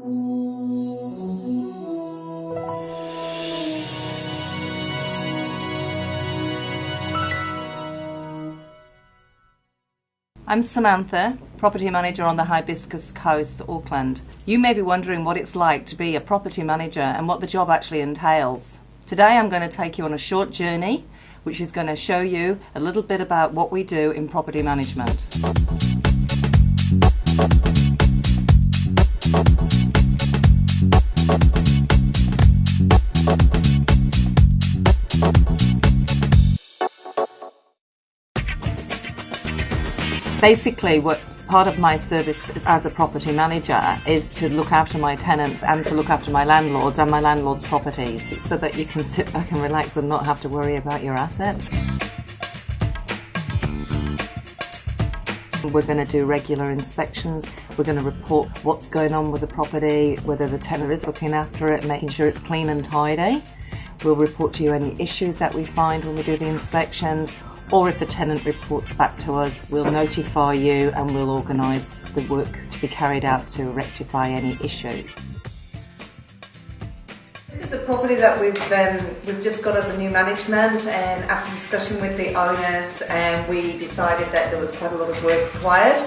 I'm Samantha, property manager on the Hibiscus Coast, Auckland. You may be wondering what it's like to be a property manager and what the job actually entails. Today I'm going to take you on a short journey which is going to show you a little bit about what we do in property management. Basically, what part of my service as a property manager is to look after my tenants and to look after my landlords and my landlords' properties so that you can sit back and relax and not have to worry about your assets. We're going to do regular inspections. We're going to report what's going on with the property, whether the tenant is looking after it, making sure it's clean and tidy. We'll report to you any issues that we find when we do the inspections. Or if the tenant reports back to us, we'll notify you and we'll organise the work to be carried out to rectify any issues. This is a property that we've just got as a new management, and after discussion with the owners, we decided that there was quite a lot of work required.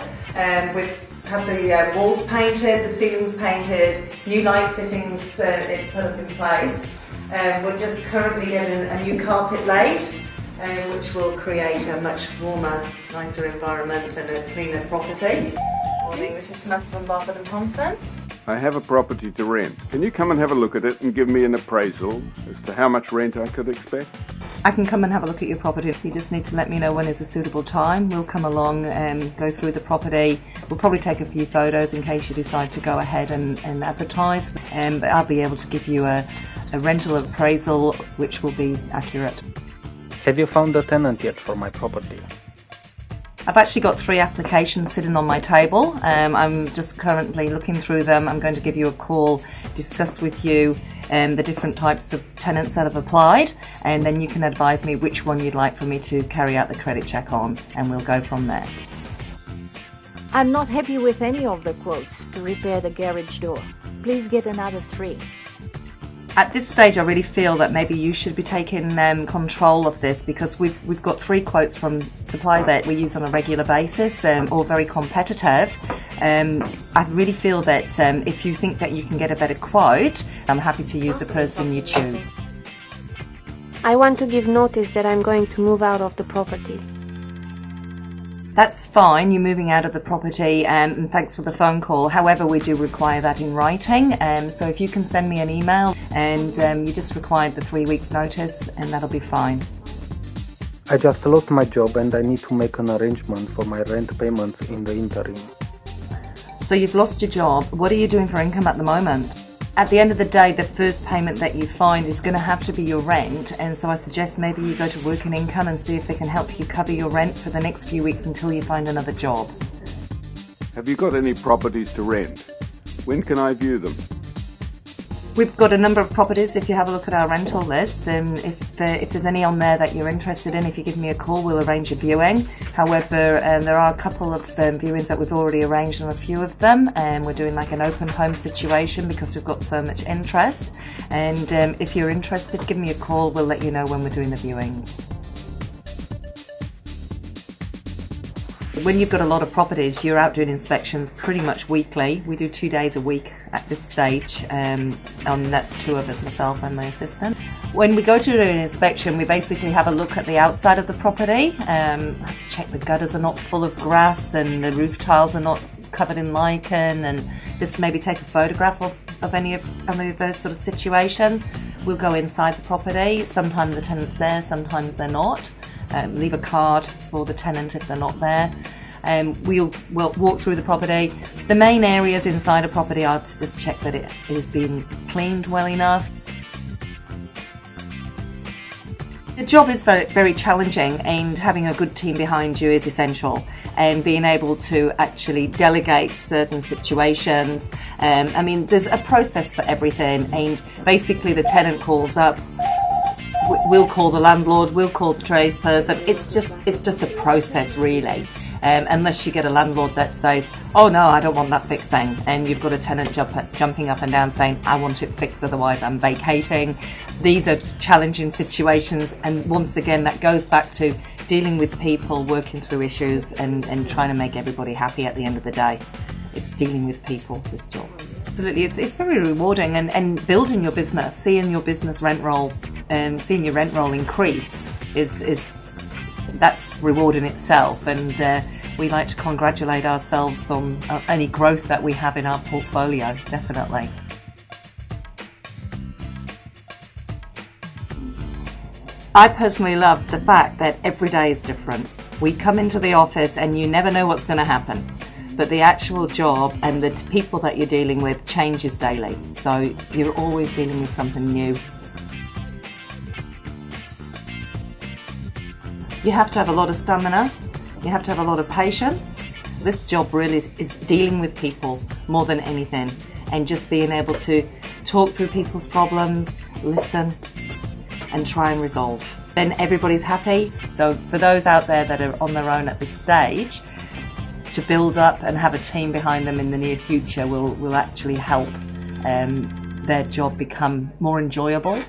We've had the walls painted, the ceilings painted, new light fittings put up in place. We're just currently getting a new carpet laid, which will create a much warmer, nicer environment and a cleaner property. Morning, this is Samantha from Barfoot & Thompson. I have a property to rent. Can you come and have a look at it and give me an appraisal as to how much rent I could expect? I can come and have a look at your property. You just need to let me know when is a suitable time. We'll come along and go through the property. We'll probably take a few photos in case you decide to go ahead and advertise. But I'll be able to give you a rental appraisal which will be accurate. Have you found a tenant yet for my property? I've actually got 3 applications sitting on my table. I'm just currently looking through them. I'm going to give you a call, discuss with you the different types of tenants that have applied, and then you can advise me which one you'd like for me to carry out the credit check on, and we'll go from there. I'm not happy with any of the quotes to repair the garage door. Please get another 3. At this stage, I really feel that maybe you should be taking control of this, because we've got 3 quotes from suppliers that we use on a regular basis, all very competitive. I really feel that if you think that you can get a better quote, I'm happy to use the person you choose. I want to give notice that I'm going to move out of the property. That's fine, you're moving out of the property, and thanks for the phone call. However, we do require that in writing, so if you can send me an email and you just require the 3 weeks notice, and that'll be fine. I just lost my job and I need to make an arrangement for my rent payments in the interim. So you've lost your job. What are you doing for income at the moment? At the end of the day, the first payment that you find is going to have to be your rent, and so I suggest maybe you go to Work and Income and see if they can help you cover your rent for the next few weeks until you find another job. Have you got any properties to rent? When can I view them? We've got a number of properties. If you have a look at our rental list, and if there's any on there that you're interested in, if you give me a call, we'll arrange a viewing. However, there are a couple of viewings that we've already arranged on a few of them, and we're doing like an open home situation because we've got so much interest. And if you're interested, give me a call. We'll let you know when we're doing the viewings. When you've got a lot of properties, you're out doing inspections pretty much weekly. We do 2 days a week at this stage, and that's 2 of us, myself and my assistant. When we go to do an inspection, we basically have a look at the outside of the property, check the gutters are not full of grass and the roof tiles are not covered in lichen, and just maybe take a photograph of any of those sort of situations. We'll go inside the property. Sometimes the tenant's there, sometimes they're not. Leave a card for the tenant if they're not there. We'll walk through the property. The main areas inside a property are to just check that it is being cleaned well enough. The job is very, very challenging, and having a good team behind you is essential, and being able to actually delegate certain situations. I mean, there's a process for everything, and basically the tenant calls up, we'll call the landlord, we'll call the tradesperson. It's just a process, really. Unless you get a landlord that says, oh no, I don't want that fixing, and you've got a tenant jumping up and down saying, I want it fixed, otherwise I'm vacating. These are challenging situations, and once again that goes back to dealing with people, working through issues, and trying to make everybody happy at the end of the day. It's dealing with people, this job. Absolutely, it's very rewarding, and building your business, seeing your business rent roll and seeing your rent roll increase is that's reward in itself, and we like to congratulate ourselves on any growth that we have in our portfolio, definitely. I personally love the fact that every day is different. We come into the office and you never know what's going to happen, but the actual job and the people that you're dealing with changes daily, so you're always dealing with something new. You have to have a lot of stamina, you have to have a lot of patience. This job really is dealing with people more than anything, and just being able to talk through people's problems, listen, and try and resolve. Then everybody's happy. So for those out there that are on their own at this stage, to build up and have a team behind them in the near future will actually help their job become more enjoyable.